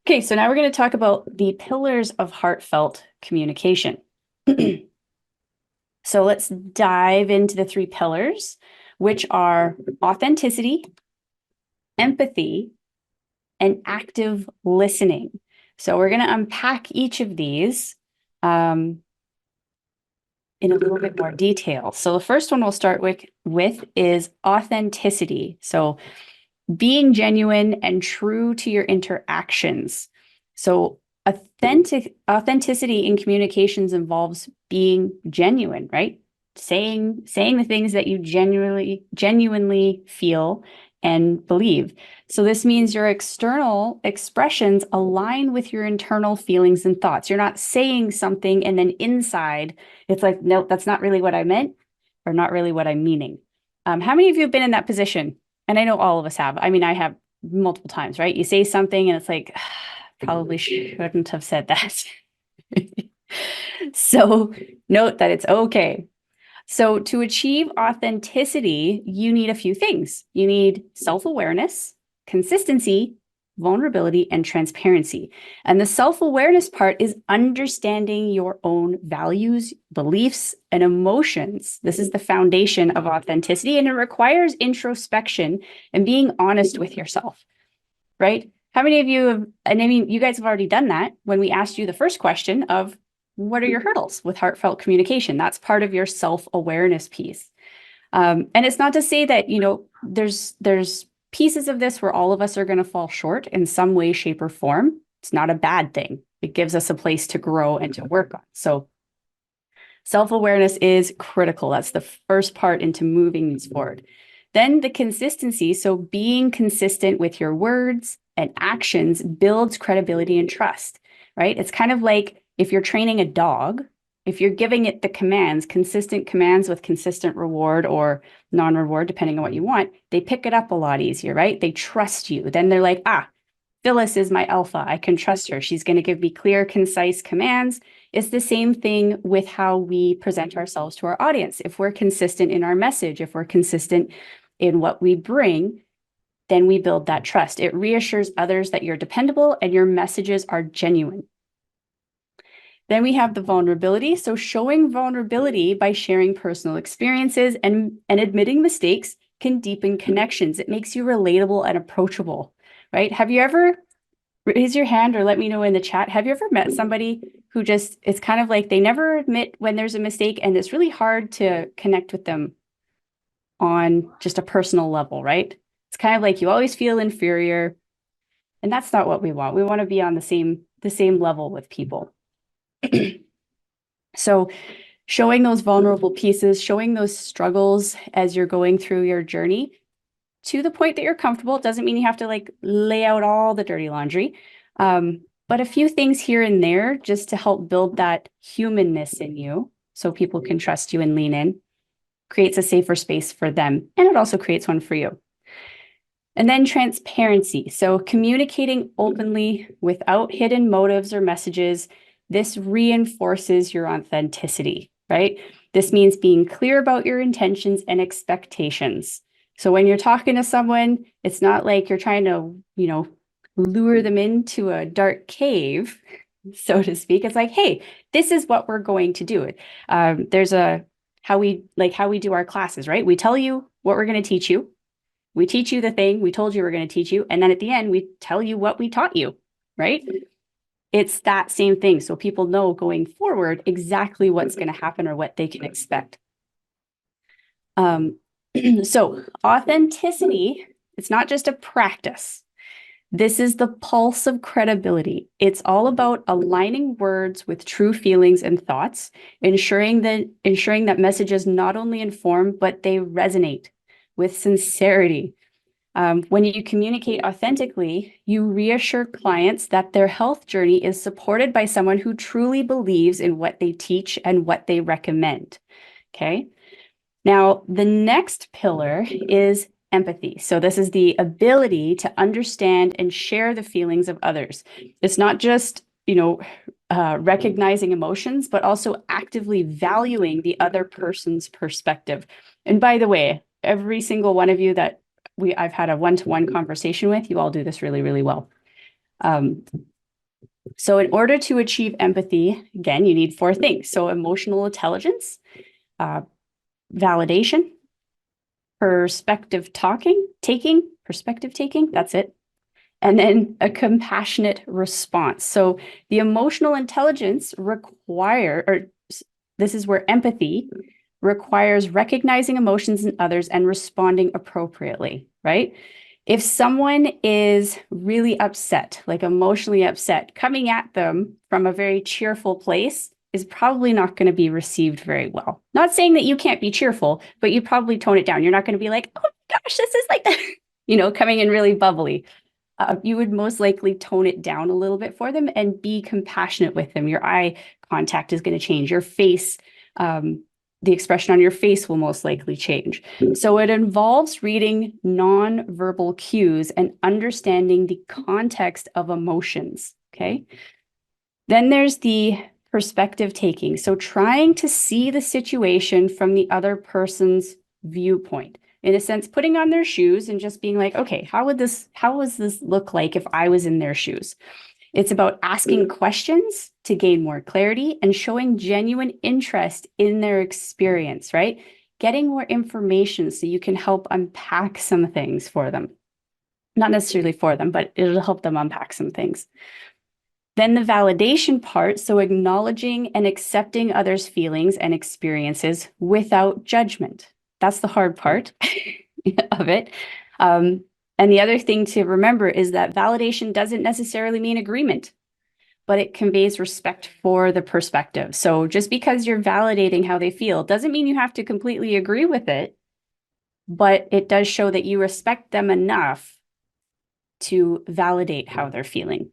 Okay, so now we're going to talk about the pillars of heartfelt communication. So let's dive into the three pillars, which are authenticity, empathy, and active listening. So we're going to unpack each of these in a little bit more detail. So the first one we'll start with is authenticity. So being genuine and true to your interactions. So authenticity in communications involves being genuine, right? Saying the things that you genuinely feel and believe. So this means your external expressions align with your internal feelings and thoughts. You're not saying something and then inside it's like, no, that's not really what I meant or not really what I'm meaning. How many of you have been in that position? And I know all of us have. I mean, I have multiple times, right? You say something and it's like, probably shouldn't have said that. So note that it's okay. So to achieve authenticity, you need a few things. You need self-awareness, consistency, vulnerability, and transparency. And the self-awareness part is understanding your own values, beliefs, and emotions. This is the foundation of authenticity, and it requires introspection and being honest with yourself, right? How many of you have, and I mean, you guys have already done that when we asked you the first question of what are your hurdles with heartfelt communication? That's part of your self-awareness piece. And it's not to say that, there's pieces of this where all of us are going to fall short in some way, shape, or form. It's not a bad thing. It gives us a place to grow and to work on. So self-awareness is critical. That's the first part into moving these forward. Then the consistency. So being consistent with your words and actions builds credibility and trust, right? It's kind of like if you're training a dog, if you're giving it the commands, consistent commands with consistent reward or non-reward, depending on what you want, they pick it up a lot easier, right? They trust you. Then they're like, Phyllis is my alpha. I can trust her. She's going to give me clear, concise commands. It's the same thing with how we present ourselves to our audience. If we're consistent in our message, if we're consistent in what we bring, then we build that trust. It reassures others that you're dependable and your messages are genuine. Then we have the vulnerability. So showing vulnerability by sharing personal experiences and admitting mistakes can deepen connections. It makes you relatable and approachable, right? Have you ever, raise your hand or let me know in the chat, have you ever met somebody who just, it's kind of like they never admit when there's a mistake and it's really hard to connect with them on just a personal level, right? It's kind of like you always feel inferior, and that's not what we want. We want to be on the same level with people. So showing those vulnerable pieces, showing those struggles as you're going through your journey to the point that you're comfortable. It doesn't mean you have to like lay out all the dirty laundry, but a few things here and there just to help build that humanness in you so people can trust you and lean in, creates a safer space for them. And it also creates one for you. And then transparency. So communicating openly without hidden motives or messages, this reinforces your authenticity, right? This means being clear about your intentions and expectations. So when you're talking to someone, it's not like you're trying to, lure them into a dark cave, so to speak. It's like, hey, this is what we're going to do. There's how we do our classes, right? We tell you what we're going to teach you. We teach you the thing we told you we're going to teach you. And then at the end, we tell you what we taught you, right? It's that same thing. So people know going forward exactly what's going to happen or what they can expect. So authenticity, it's not just a practice. This is the pulse of credibility. It's all about aligning words with true feelings and thoughts, ensuring that messages not only inform, but they resonate with sincerity. When you communicate authentically, you reassure clients that their health journey is supported by someone who truly believes in what they teach and what they recommend. Okay. Now, the next pillar is empathy. So this is the ability to understand and share the feelings of others. It's not just, recognizing emotions, but also actively valuing the other person's perspective. And by the way, every single one of you that I've had a one-to-one conversation with, you all do this really, really well. So in order to achieve empathy, again, you need four things. So emotional intelligence, validation, perspective taking, that's it. And then a compassionate response. So the emotional intelligence this is where empathy requires recognizing emotions in others and responding appropriately, right? If someone is really upset, like emotionally upset, coming at them from a very cheerful place is probably not going to be received very well. Not saying that you can't be cheerful, but you probably tone it down. You're not going to be like, oh my gosh, this is like, coming in really bubbly. You would most likely tone it down a little bit for them and be compassionate with them. Your eye contact is going to change. Your face, the expression on your face will most likely change. So it involves reading non-verbal cues and understanding the context of emotions, okay? Then there's the perspective taking. So trying to see the situation from the other person's viewpoint. In a sense, putting on their shoes and just being like, okay, how would this look like if I was in their shoes? It's about asking questions to gain more clarity and showing genuine interest in their experience, right? Getting more information so you can help unpack some things for them. Not necessarily for them, but it'll help them unpack some things. Then the validation part, so acknowledging and accepting others' feelings and experiences without judgment. That's the hard part of it. And the other thing to remember is that validation doesn't necessarily mean agreement, but it conveys respect for the perspective. So just because you're validating how they feel doesn't mean you have to completely agree with it, but it does show that you respect them enough to validate how they're feeling.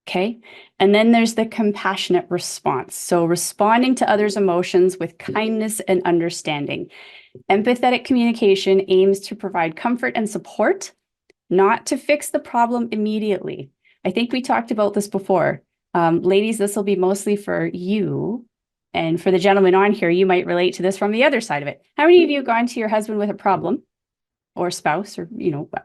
Okay. And then there's the compassionate response. So responding to others' emotions with kindness and understanding. Empathetic communication aims to provide comfort and support, not to fix the problem immediately. I think we talked about this before. Ladies, this will be mostly for you. And for the gentlemen on here, you might relate to this from the other side of it. How many of you have gone to your husband with a problem or spouse or,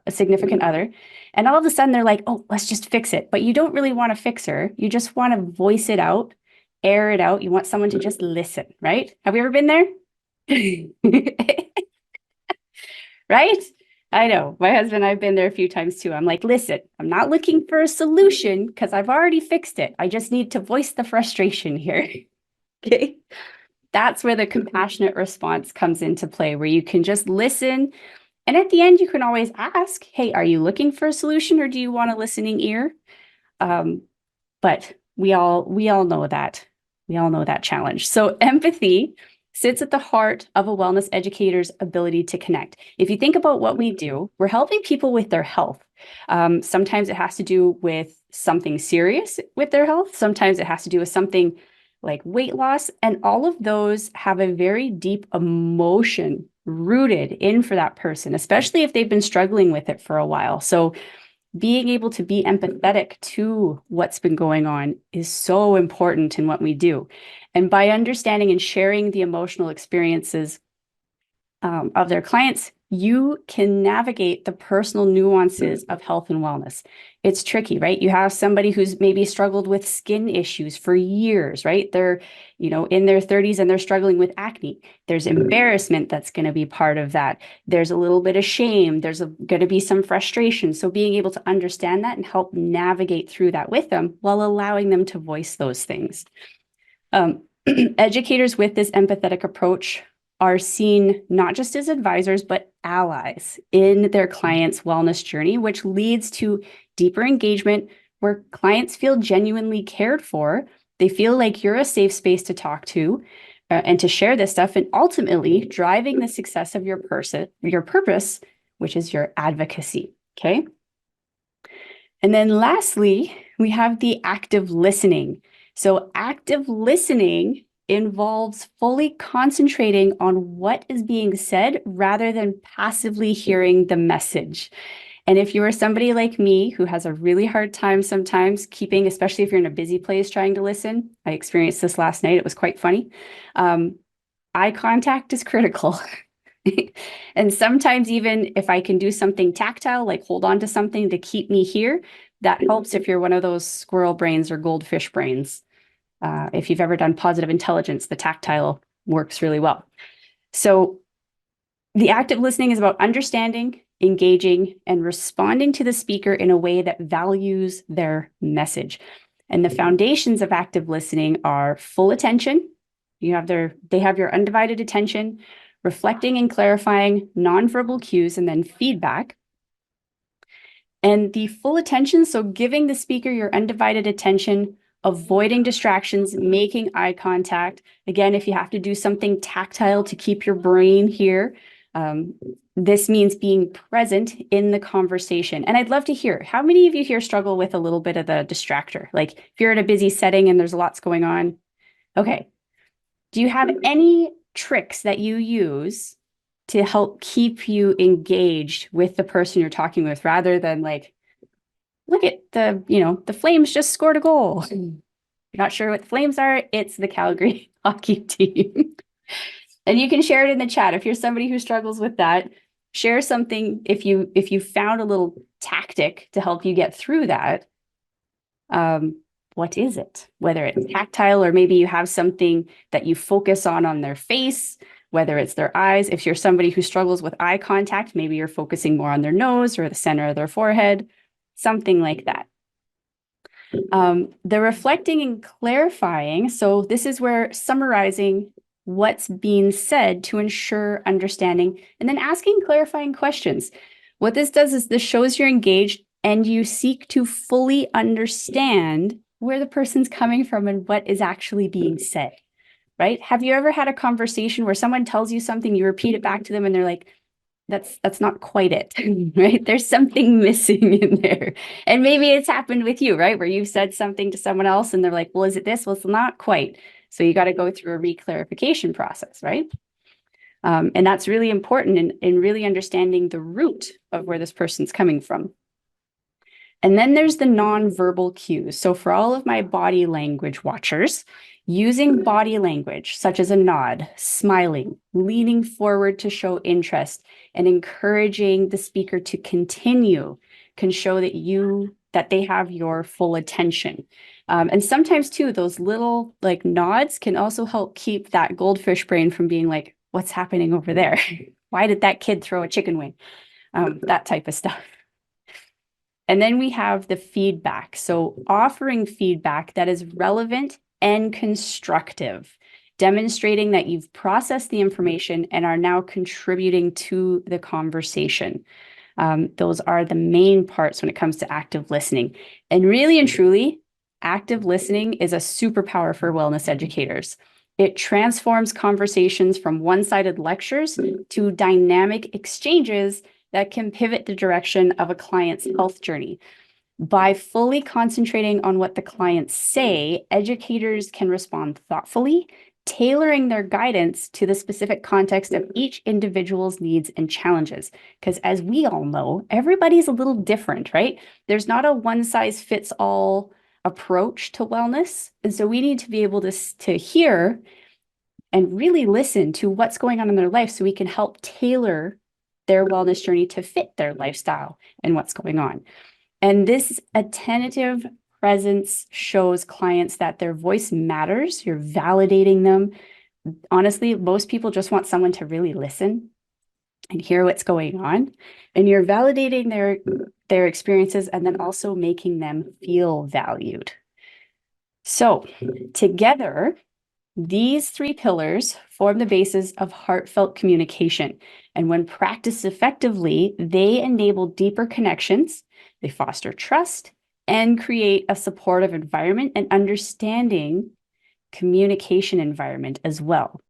a significant other, and all of a sudden they're like, oh, let's just fix it. But you don't really want to fix her. You just want to voice it out, air it out. You want someone to just listen, right? Have we ever been there? Right? I know. My husband, I've been there a few times too. I'm like, listen, I'm not looking for a solution because I've already fixed it. I just need to voice the frustration here. Okay. That's where the compassionate response comes into play, where you can just listen. And at the end, you can always ask, hey, are you looking for a solution or do you want a listening ear? But we all know that. We all know that challenge. So empathy sits at the heart of a wellness educator's ability to connect. If you think about what we do, we're helping people with their health. Sometimes it has to do with something serious with their health. Sometimes it has to do with something like weight loss. And all of those have a very deep emotion rooted in for that person, especially if they've been struggling with it for a while. So being able to be empathetic to what's been going on is so important in what we do. And by understanding and sharing the emotional experiences of their clients, you can navigate the personal nuances of health and wellness. It's tricky, right? You have somebody who's maybe struggled with skin issues for years, right? They're, in their 30s and they're struggling with acne. There's embarrassment that's going to be part of that. There's a little bit of shame. There's going to be some frustration. So being able to understand that and help navigate through that with them while allowing them to voice those things. Educators with this empathetic approach are seen not just as advisors, but allies in their clients' wellness journey, which leads to deeper engagement where clients feel genuinely cared for. They feel like you're a safe space to talk to and to share this stuff, and ultimately driving the success of your purpose, which is your advocacy. Okay. And then lastly, we have the active listening. So active listening involves fully concentrating on what is being said rather than passively hearing the message. And if you are somebody like me who has a really hard time sometimes keeping, especially if you're in a busy place trying to listen, I experienced this last night. It was quite funny. Eye contact is critical. And sometimes even if I can do something tactile, like hold on to something to keep me here, that helps if you're one of those squirrel brains or goldfish brains. If you've ever done positive intelligence, the tactile works really well. So the active listening is about understanding, engaging, and responding to the speaker in a way that values their message. And the foundations of active listening are full attention. They have your undivided attention, reflecting and clarifying, nonverbal cues, and then feedback. And the full attention, so giving the speaker your undivided attention, avoiding distractions, making eye contact. Again, if you have to do something tactile to keep your brain here, this means being present in the conversation. And I'd love to hear, how many of you here struggle with a little bit of the distractor? Like if you're in a busy setting and there's lots going on. Okay. Do you have any tricks that you use to help keep you engaged with the person you're talking with, rather than like, look at the Flames just scored a goal. You're not sure what the Flames are, it's the Calgary hockey team. And you can share it in the chat. If you're somebody who struggles with that, share something. If you found a little tactic to help you get through that, what is it? Whether it's tactile, or maybe you have something that you focus on their face, whether it's their eyes. If you're somebody who struggles with eye contact, maybe you're focusing more on their nose or the center of their forehead, something like that. The reflecting and clarifying. So this is where summarizing what's being said to ensure understanding, and then asking clarifying questions. What this does is this shows you're engaged and you seek to fully understand where the person's coming from and what is actually being said, right? Have you ever had a conversation where someone tells you something, you repeat it back to them, and they're like, that's not quite it, right? There's something missing in there. And maybe it's happened with you, right? Where you've said something to someone else and they're like, well, is it this? Well, it's not quite. So you got to go through a reclarification process, right? And that's really important in really understanding the root of where this person's coming from. And then there's the nonverbal cues. So for all of my body language watchers, using body language, such as a nod, smiling, leaning forward to show interest, and encouraging the speaker to continue, can show that they have your full attention. And sometimes too, those little like nods can also help keep that goldfish brain from being like, what's happening over there? Why did that kid throw a chicken wing? That type of stuff. And then we have the feedback. So offering feedback that is relevant and constructive, demonstrating that you've processed the information and are now contributing to the conversation. Those are the main parts when it comes to active listening. And really and truly, active listening is a superpower for wellness educators. It transforms conversations from one-sided lectures to dynamic exchanges that can pivot the direction of a client's health journey. By fully concentrating on what the clients say, educators can respond thoughtfully, tailoring their guidance to the specific context of each individual's needs and challenges. Because as we all know, everybody's a little different, right? There's not a one-size-fits-all approach to wellness. And so we need to be able to hear and really listen to what's going on in their life so we can help tailor their wellness journey to fit their lifestyle and what's going on. And this attentive presence shows clients that their voice matters. You're validating them. Honestly, most people just want someone to really listen and hear what's going on. And you're validating their experiences and then also making them feel valued. So together, these three pillars form the basis of heartfelt communication. And when practiced effectively, they enable deeper connections, they foster trust, and create a supportive environment and understanding communication environment as well.